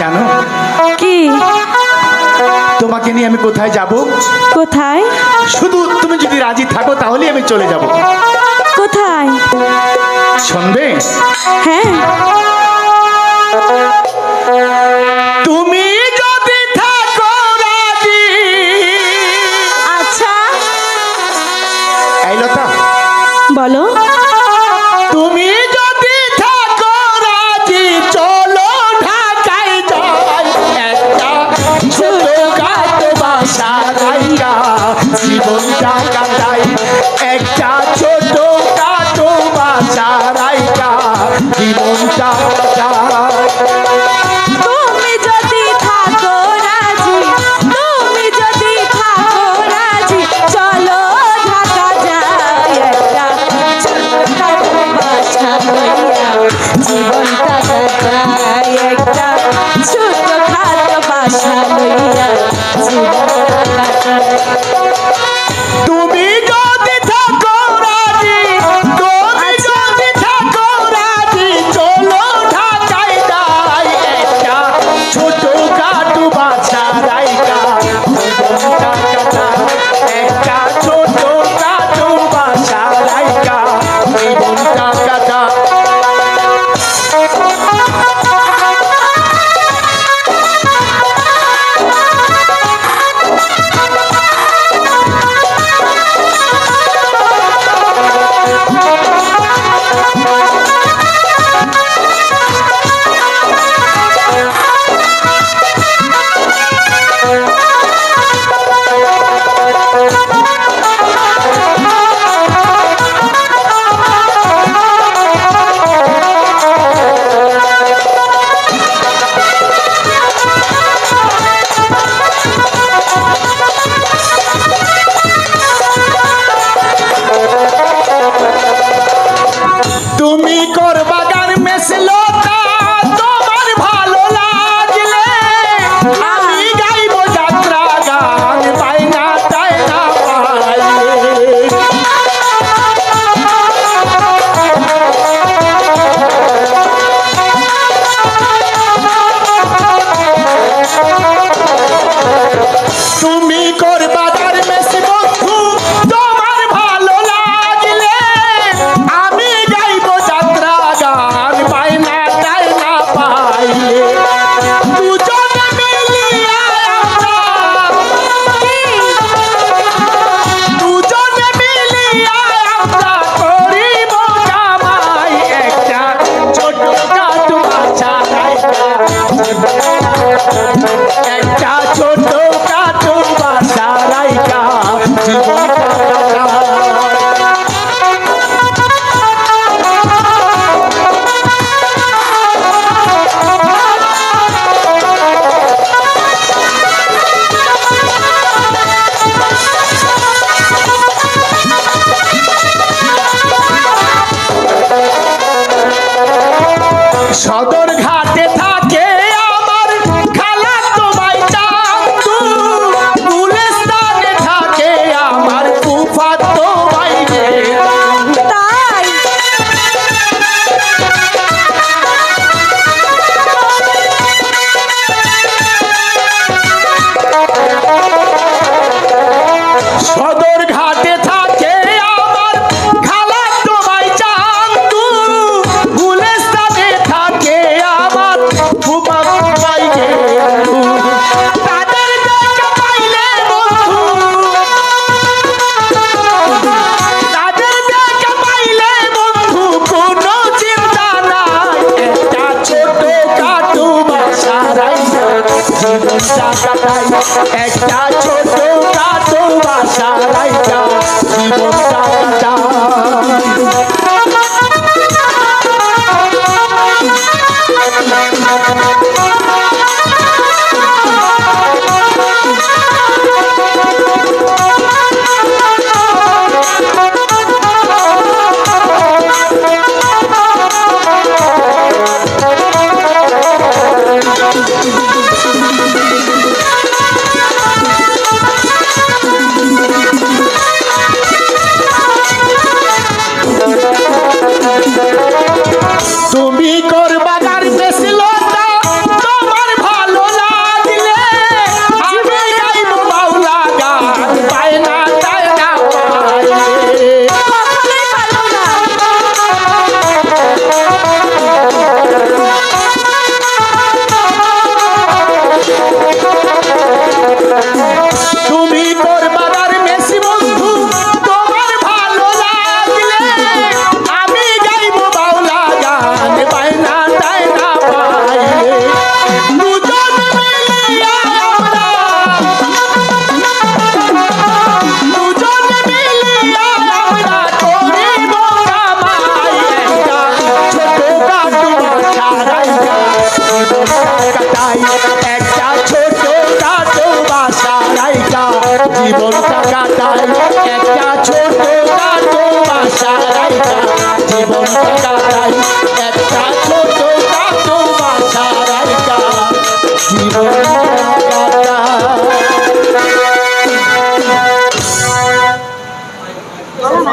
জানো কি? তোমাকে নিয়ে আমি কোথায় যাব? কোথায়? শুধু তুমি যদি রাজি থাকো তাহলে আমি চলে যাব। কোথায়? শুনবে? হ্যাঁ। তুমি যদি থাকো রাজি। আচ্ছা, এই লতা, বলো। তুমি যদি থাকো রাজি চলো ঢাকায় যাই, একটা ছোটখাটো বাসা রাইকা জীবনটা কাটাই, একটা ছোটখাটো বাসা রাইকা জীবনটা কাটাই। তুমি যদি থাকো রাজি, তুমি যদি থাকো রাজি, চলো ঢাকা যাই, একটা ছোটখাটো বাসা লইয়া জীবনটা কাটাই, একটা ছোটখাটো বাসা লইয়া জীবনটা কাটাই। তুমি যদি থাকো রাজি, তুমি যদি থাকো রাজি চলো ঢাকায় যাই, একটা ছোটখাটো বাসা রাইকা জীবনটা কাটাই, একটা ছোটখাটো বাসা রাইকা জীবনটা কাটাই। তুমি করবা গান মেসলো তোমার ভালো লাগলে, আমি গাইব যাত্রা গান পাইনা তাইনা পাইলে। তুমি করবা গান মেস বন্ধু তোমার ভালো লাগলে, আমি গাইব যাত্রা গান পাইনা তাইনা পাইলে। দুজনে মিলিয়া আমরা, দুজনে মিলিয়া আমরা করিব কামাই, একটা ছোটখাটো বাসা রাইকা, একটা ছোটখাটো বাসা রাইকা জীবনটা কাটাই। সদর ঘাটে থাকে আমার খালাতো ভাই চান্দু, গুলিস্তানে থাকে আমার ফুফাতো ভাই গেন্দু। তাই? সদর ঘাটে থাকে আমার খালাতো ভাই চান্দু, গুলিস্তানে থাকে আমার ফুফাতো ভাই গেন্দু। তাদের দেখা পাইলে বন্ধু, তাদের দেখা পাইলে বন্ধু কোনো চিন্তা নাই, একটা ছোটখাটো বাসা রাইকা জীবনটা কাটাই, একটা ছোটখাটো বাসা রাইকা জীবনটা তুমি করবা গান বেশি লতা তোমার কাটাই একটা ছোট কাটো বাসা রাইকা জীবনটা কাটাই একটা ছোট কাটো বাসা রাইকা জীবনটা কাটাই একটা ছোট কাটো বাসা রাইকা জীবন